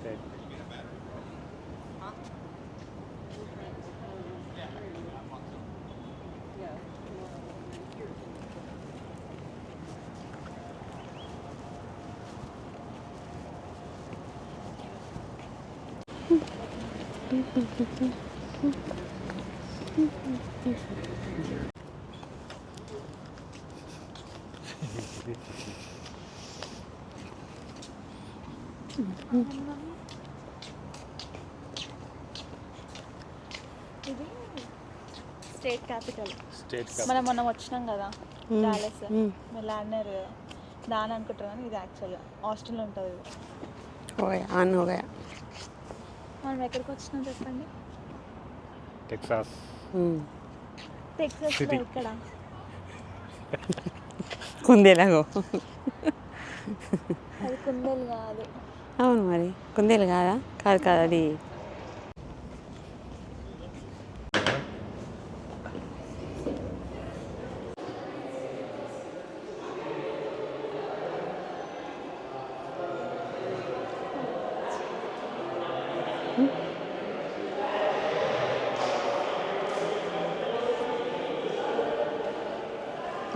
State. ఇది state capital. State మనం capital. మొన్న వచ్చినాం కదా డాలస్, మళ్ళీ ఆడినారు కదా దాని అనుకుంటారు కానీ ఇది యాక్చువల్గా ఆస్ట్రేలియా ఉంటుంది ఇది. हो गया ऑन हो गया మనం ఎక్కడికి వచ్చినాం చెప్పండి? Texas. టెక్సాస్లో City. ఇక్కడ కుందేలాగో అది కుందేలు కాదు. అవును మరి కుందేలు కాదా? కాదు కాదు అది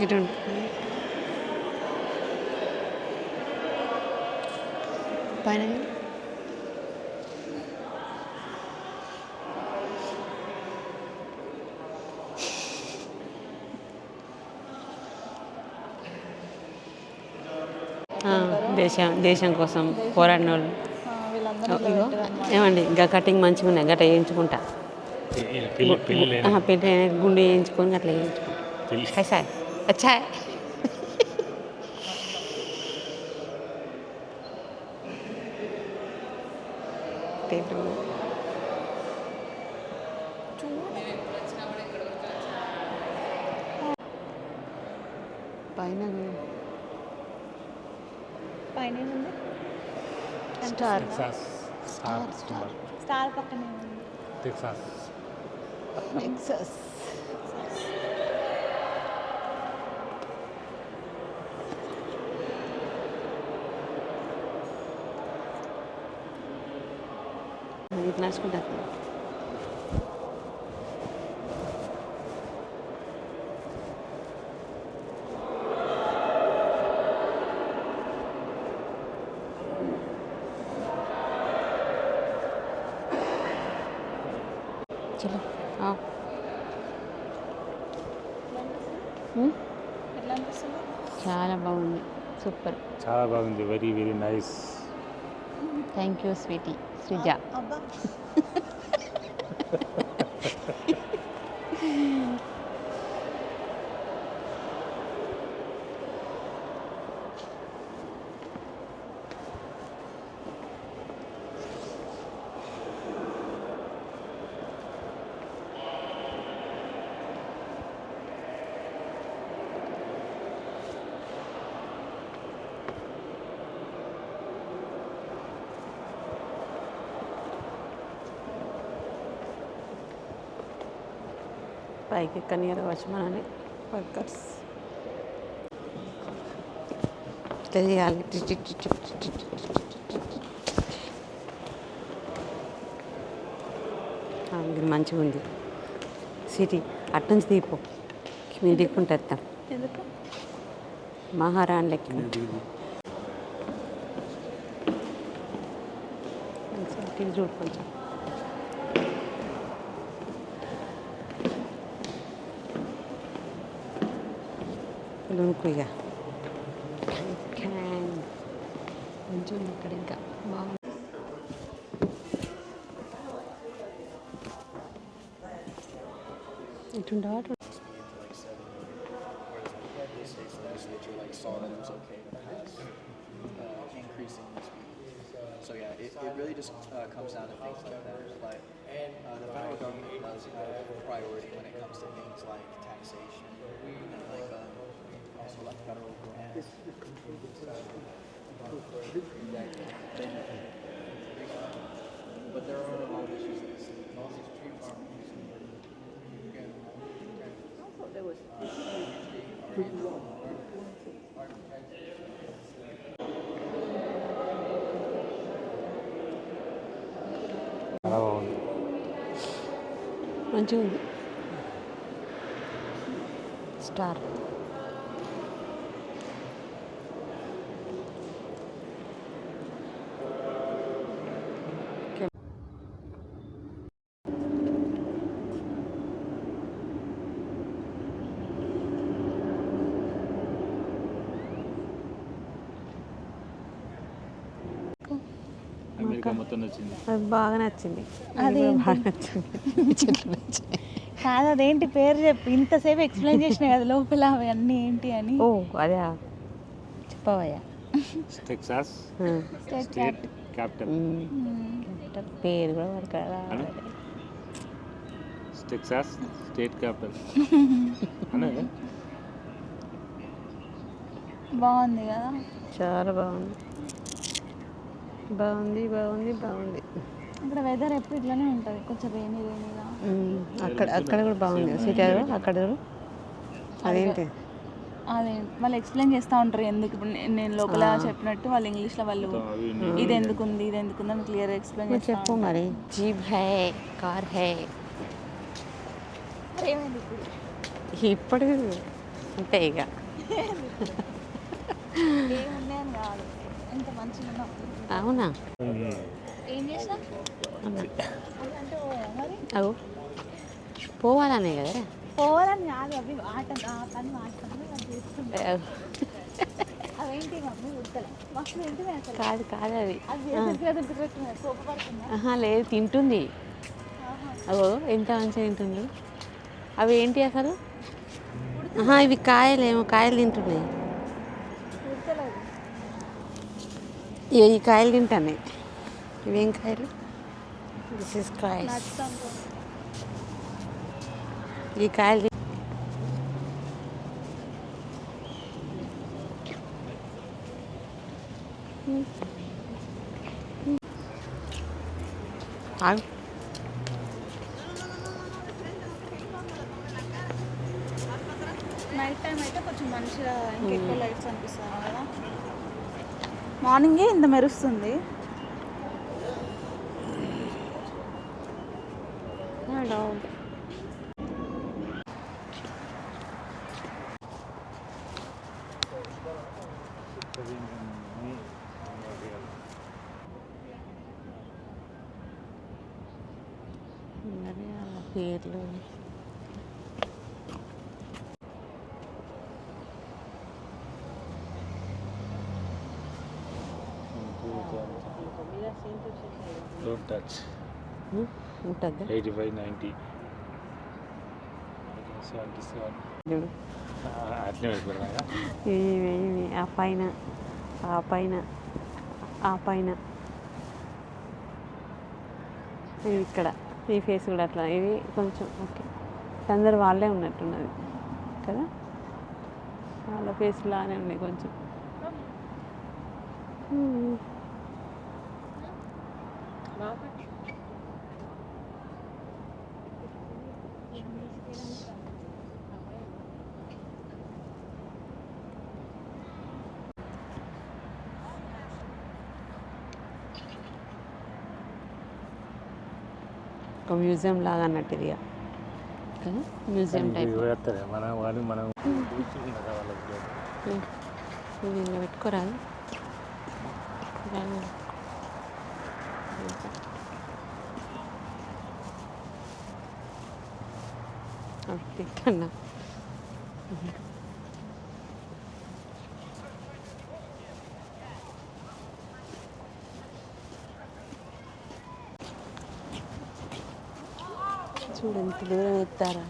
ఇటు పైన దేశం కోసం పోరాడిన వాళ్ళు వీళ్ళందరూ ఇగో ఏమండి ఇంకా కటింగ్ మంచిగా ఉన్నాయి గట్ట వేయించుకుంటా పెళ్ళి గుండె వేయించుకొని అట్లా వేయించుకుంటా కైసా అచ్చా పైన పైన ఏముంది? Star Texas. Star. స్టార్ పక్కనే ఉంది. Texas. టెక్సస్ ఇట్లా నడుచుకుంటా చలో ఎట్లా అనిపిస్తుంది? చాలా బాగుంది సూపర్ చాలా బాగుంది. Very very nice. Thank you sweetie Srija అబ్బా పైకి ఎక్కనియరు వచ్చమని వర్కర్స్ తెలియాలి ఇది మంచిగా ఉంది సిటీ అట్నుంచి తీపో మేము దిక్కుంటేస్తాం ఎందుకు? మహారాణిలకి సిటీ చూడు కొంచెం ఇక కొంచెం ఇక్కడ ఇంకా బాగుంది ఇటుండవా So yeah, it really just comes down to things like that. Like the federal government does have priority when it comes to things like taxation and like also like federal grants. But there are a lot of issues that see all these tree farms. I thought there was మంచిగా ఉంది. Star. America మొత్తం వచ్చింది. అది బాగా నచ్చింది. అదేంటి? బాగా నచ్చింది. చెట్లు నచ్చాయి. కాదు అదేంటి పేరు చెప్పి ఇంతసేపు ఎక్స్ప్లెయిన్ చేసిన కదా లోపల అవన్నీ ఏంటి అని. ఓ అదే చెప్పవయ్యా. Texas state state capital. పేరు కూడా పడతారా? టెక్సాస్ స్టేట్ క్యాపిటల్ అనే బాగుంది కదా. చాలా బాగుంది. బాగుంది బాగుంది బాగుంది. ఇక్కడ వెదర్ ఎప్పుడు ఇట్లానే ఉంటుంది, కొంచెం రేణిగా. అక్కడ కూడా బాగుంది. సిటీ అక్కడ అదేంటి అదే వాళ్ళు ఎక్స్ప్లెయిన్ చేస్తూ ఉంటారు ఎందుకు. ఇప్పుడు నేను లోపల చెప్పినట్టు వాళ్ళు ఇంగ్లీష్లో వాళ్ళు ఇది ఎందుకుంది ఇది ఎందుకుంది అని క్లియర్గా ఎక్స్ప్లెయిన్ చేస్తారు. చెప్పు మరి. Jeep high, car high. ఏమైంది ఇప్పుడు అంతే ఇక. ఏమున్నాయని కాదు, ఎంత మంచిగా ఉన్నాం. అవునా? ఏం చేసినా అంటే మరి అవు పోవాలనే కదా. పోవాలని కాదు, అవి ఆట ఆ పని మాట్లాడుతుంది అది చేస్తుంది. అవేంటి మమ్మీ ఉడతలే మస్తు తింటుంది అసలు. కాదు కాదు అది కోపడుతుందా? లేదు, తింటుంది. అగో ఎంత మంచిగా తింటుంది. అవి ఏంటి అసలు? ఇవి కాయలేమో, కాయలు తింటున్నాయి. ఉడతలేదు. ఈ కాయలు తింటానే. ఇవేం కాయలు? This is కాయస్. నచ్చుతాను. ఈ కాయలు ఆగు. నైట్ టైం అయితే కొంచెం మంచిగా ఇంకెక్కువ లైట్స్ అనిపిస్తాయి కదా. మార్నింగే ఇంత మెరుస్తుంది. హలో. మరి అలా పేర్లు డోంట్ టచ్. ఉంటుందా? 85, 90, 77 అట్లే పెట్టుకున్నాగా. ఇవి ఆ పైన ఆ పైన ఆ పైన ఇవి ఇక్కడ ఈ ఫేస్ కూడా అట్లా. ఇవి కొంచెం ఓకే. అందరు వాళ్ళే ఉన్నట్టున్నది కదా, వాళ్ళ ఫేస్ లానే ఉన్నాయి కొంచెం. ఒక మ్యూజియం లాగా అన్నట్టు ఇది కదా, మ్యూజియం టైప్. వేస్తారే మనం వాడిని మనం కూర్చుంటారా వాళ్ళకి. ఇది ఇంకా పెట్టుకోరాదు. తిట్టన్నా. చూడు ఎంత దూరం ఎత్తారా.